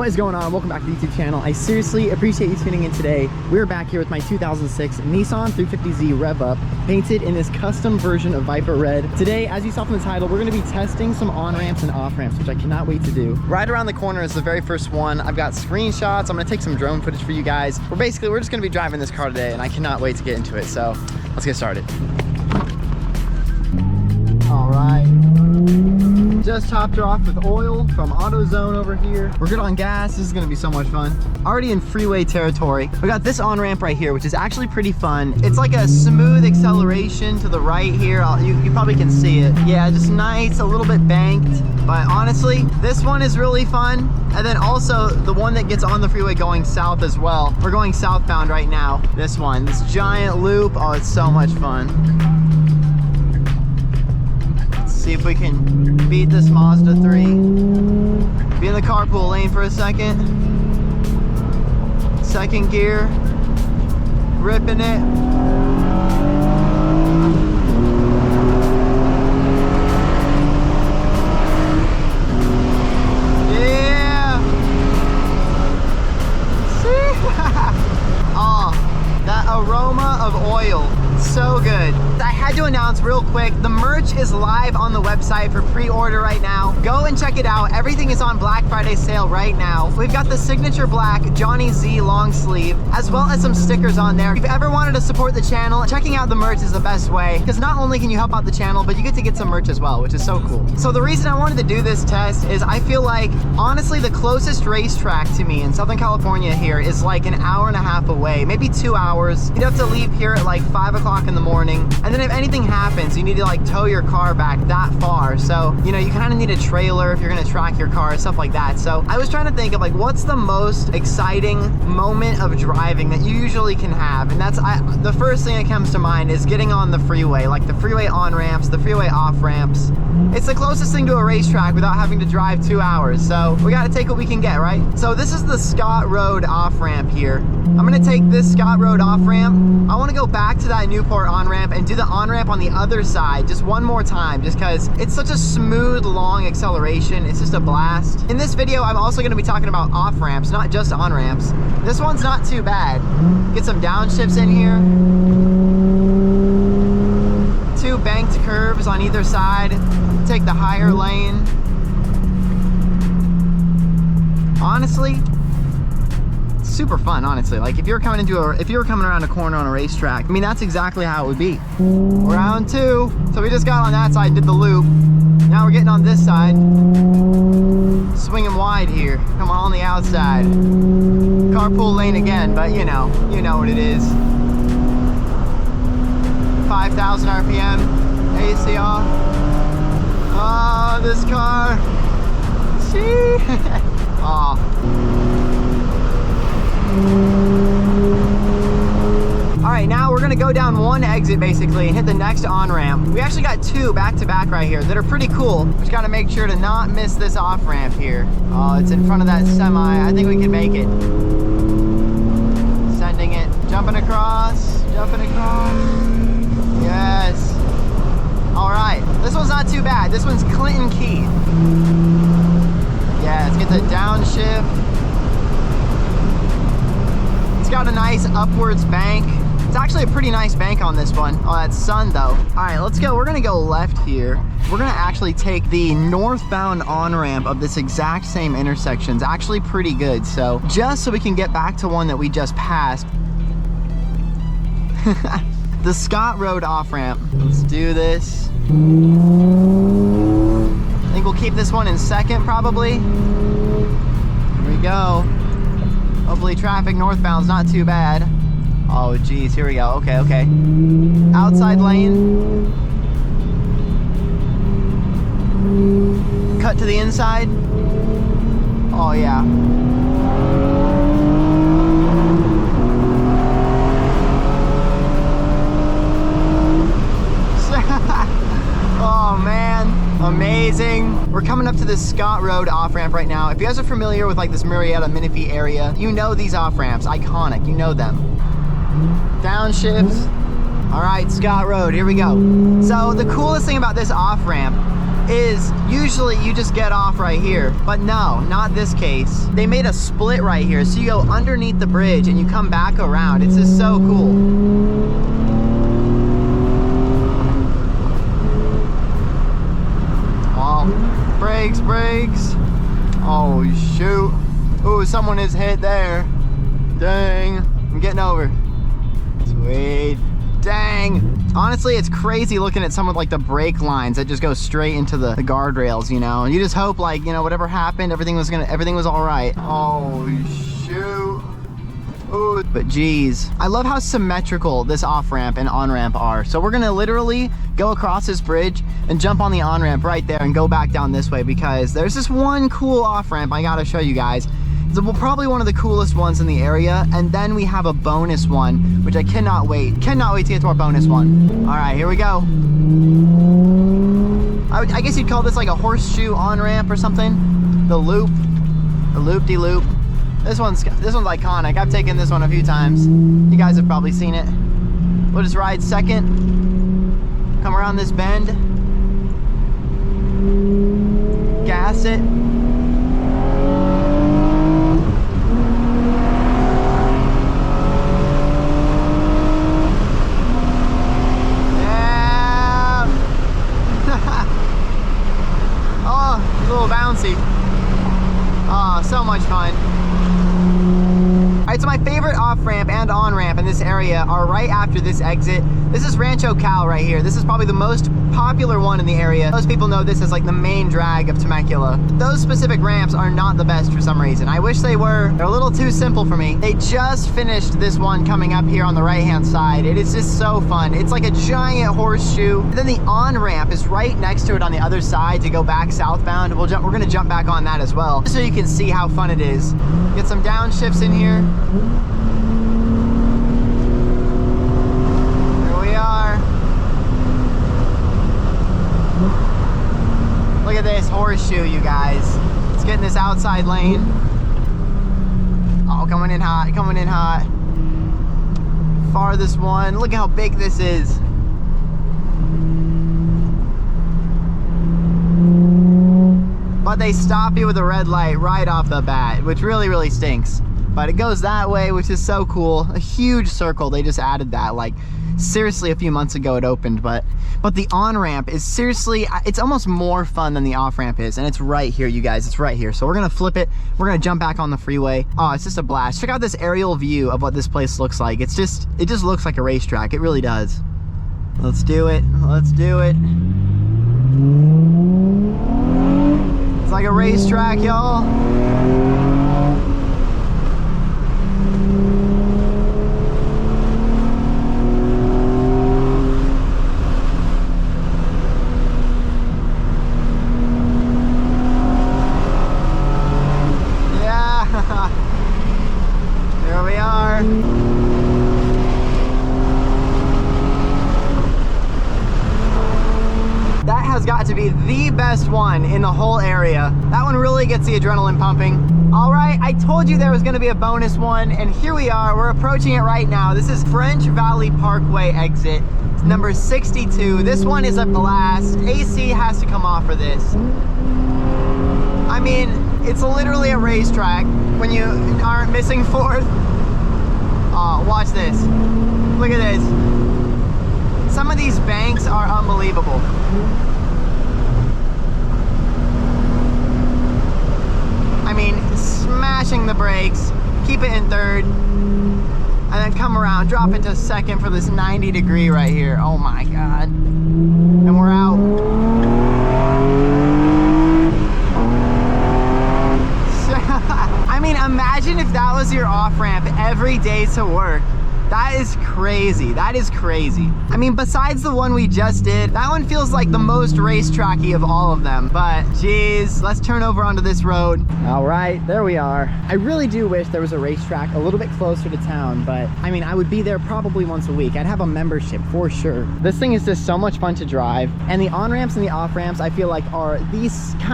What is going on? Welcome back to the YouTube channel. I seriously appreciate you tuning in today. We're back here with my 2006 Nissan 350z Rev Up, painted in this custom version of Viper Red. Today, as you saw from the title, we're going to be testing some on-ramps and off-ramps, which I cannot wait to do. Right around the corner is the very first one. I've got screenshots. I'm going to take some drone footage for you guys. We're just going to be driving this car today, and I cannot wait to get into it. So let's get started. All right. Just topped her off with oil from AutoZone over here. We're good on gas. This is gonna be so much fun. Already in freeway territory. We got this on-ramp right here, which is actually pretty fun. It's like a smooth acceleration to the right here. You probably can see it. Yeah, just nice, a little bit banked. But honestly, this one is really fun. And then also the one that gets on the freeway going south as well. We're going southbound right now. This one, this giant loop. Oh, it's so much fun. See if we can beat this Mazda 3. Be in the carpool lane for a second. Second gear. Ripping it. Yeah! See? Oh, that aroma of oil. So good. I had to announce real quick, the merch is live on the website for pre-order right now. Go and check it out. Everything is on Black Friday sale right now. We've got the signature black Johnny Z long sleeve, as well as some stickers on there. If you've ever wanted to support the channel, checking out the merch is the best way, because not only can you help out the channel, but you get some merch as well, which is so cool. So the reason I wanted to do this test is I feel like, honestly, the closest racetrack to me in Southern California here is like an hour and a half away, maybe 2 hours. You'd have to leave here at like 5 o'clock in the morning, and then if anything happens, you need to like tow your car back that far. So, you know, you kind of need a trailer if you're gonna track your car, stuff like that. So I was trying to think of like, what's the most exciting moment of driving that you usually can have? And that's, the first thing that comes to mind is getting on the freeway, like the freeway on-ramps, the freeway off-ramps. It's the closest thing to a racetrack without having to drive 2 hours. So we gotta take what we can get, right? So this is the Scott Road off-ramp here. I'm gonna take this Scott Road off-ramp. I wanna go back to that Newport on-ramp and do the on-ramp on the other side just one more time, just because it's such a smooth, long acceleration. It's just a blast. In this video, I'm also gonna be talking about off-ramps, not just on-ramps. This one's not too bad. Get some downshifts in here. 2 banked curves on either side. Take the higher lane. Honestly, super fun, honestly. Like if you were coming around a corner on a racetrack, I mean, that's exactly how it would be. Round 2. So we just got on that side, did the loop. Now we're getting on this side. Swinging wide here. Come on the outside. Carpool lane again, but you know what it is. 5,000 RPM, AC off. Oh, this car. See? Oh. All right, now we're gonna go down one exit basically and hit the next on-ramp. We actually got 2 back-to-back right here that are pretty cool. We just gotta make sure to not miss this off-ramp here. Oh, it's in front of that semi. I think we can make it. Sending it, jumping across. Yes. All right, this one's not too bad. This one's Clinton Key. Yeah, let's get the downshift. It's got a nice upwards bank. It's actually a pretty nice bank on this one. Oh, that's sun though. All right, let's go. We're gonna go left here. We're gonna actually take the northbound on-ramp of this exact same intersection. It's actually pretty good. So just so we can get back to one that we just passed. The Scott Road off-ramp. Let's do this. I think we'll keep this one in second probably. Here we go. Hopefully traffic northbound's not too bad. Oh geez, here we go. Okay. Outside lane. Cut to the inside. Oh yeah. Oh man, amazing. We're coming up to this Scott Road off-ramp right now. If you guys are familiar with like this Marietta, Menifee area, you know these off-ramps, iconic, you know them. Downshifts. All right, Scott Road, here we go. So the coolest thing about this off-ramp is usually you just get off right here, but no, not this case. They made a split right here, so you go underneath the bridge and you come back around. It's just so cool. Oh, brakes, brakes. Oh, shoot. Ooh, someone is hit there. Dang, I'm getting over. Sweet. Dang. Honestly, it's crazy looking at some of like the brake lines that just go straight into the guardrails, you know. And you just hope, like, you know, whatever happened, everything was all right. Oh shoot. Ooh. But geez, I love how symmetrical this off-ramp and on-ramp are. So we're gonna literally go across this bridge and jump on the on-ramp right there and go back down this way, because there's this one cool off-ramp I gotta show you guys. It's probably one of the coolest ones in the area, and then we have a bonus one, which I cannot wait to get to our bonus one. All right, here we go. I guess you'd call this like a horseshoe on-ramp or something. The loop-de-loop. This one's iconic. I've taken this one a few times. You guys have probably seen it. We'll just ride second, come around this bend, gas it. Bouncy. Oh, so much fun. All right, so my favorite off-ramp and on-ramp in this area are right after this exit. This is Rancho Cal right here. This is probably the most popular one in the area. Most people know this as like the main drag of Temecula. Those specific ramps are not the best for some reason. I wish they were. They're a little too simple for me. They just finished this one coming up here on the right-hand side. It is just so fun. It's like a giant horseshoe. And then the on-ramp is right next to it on the other side to go back southbound. We're gonna jump back on that as well, just so you can see how fun it is. Get some downshifts in here. Look at this horseshoe, you guys. Let's get in this outside lane. Oh, coming in hot, coming in hot. Farthest one. Look how big this is. But they stop you with a red light right off the bat, which really, really stinks. But it goes that way, which is so cool. A huge circle. They just added that, like, seriously a few months ago it opened. But the on-ramp is seriously, it's almost more fun than the off-ramp is, and it's right here, you guys. It's right here. So we're gonna flip it. We're gonna jump back on the freeway. Oh, it's just a blast. Check out this aerial view of what this place looks like. It just looks like a racetrack. It really does. Let's do it. Let's do it. It's like a racetrack, y'all. There we are. That has got to be the best one in the whole area. That one really gets the adrenaline pumping. All right, I told you there was gonna be a bonus one, and here we are. We're approaching it right now. This is French Valley Parkway exit. It's number 62. This one is a blast. AC has to come off for this. I mean, it's literally a racetrack when you aren't missing fourth. Oh, watch this. Look at this. Some of these banks are unbelievable. I mean, smashing the brakes, keep it in third, and then come around, drop it to second for this 90-degree right here. Oh my God. And we're out. I mean, imagine if that was your off-ramp every day to work. That is crazy. That is crazy. I mean, besides the one we just did, that one feels like the most racetracky of all of them. But geez, let's turn over onto this road. All right, there we are. I really do wish there was a racetrack a little bit closer to town, but I mean, I would be there probably once a week. I'd have a membership for sure. This thing is just so much fun to drive. And the on-ramps and the off-ramps, I feel like are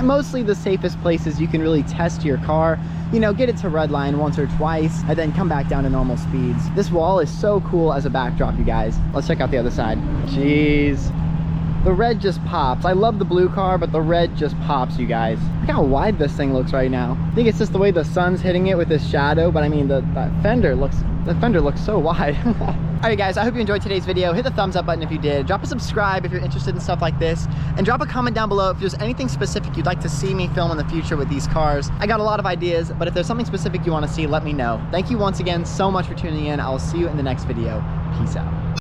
mostly the safest places you can really test your car. You know, get it to redline once or twice, and then come back down to normal speeds. This wall is so cool as a backdrop, you guys. Let's check out the other side. Jeez. The red just pops. I love the blue car, but the red just pops, you guys. Look how wide this thing looks right now. I think it's just the way the sun's hitting it with this shadow, but I mean, the fender looks so wide. All right, guys, I hope you enjoyed today's video. Hit the thumbs up button if you did. Drop a subscribe if you're interested in stuff like this. And drop a comment down below if there's anything specific you'd like to see me film in the future with these cars. I got a lot of ideas, but if there's something specific you want to see, let me know. Thank you once again so much for tuning in. I will see you in the next video. Peace out.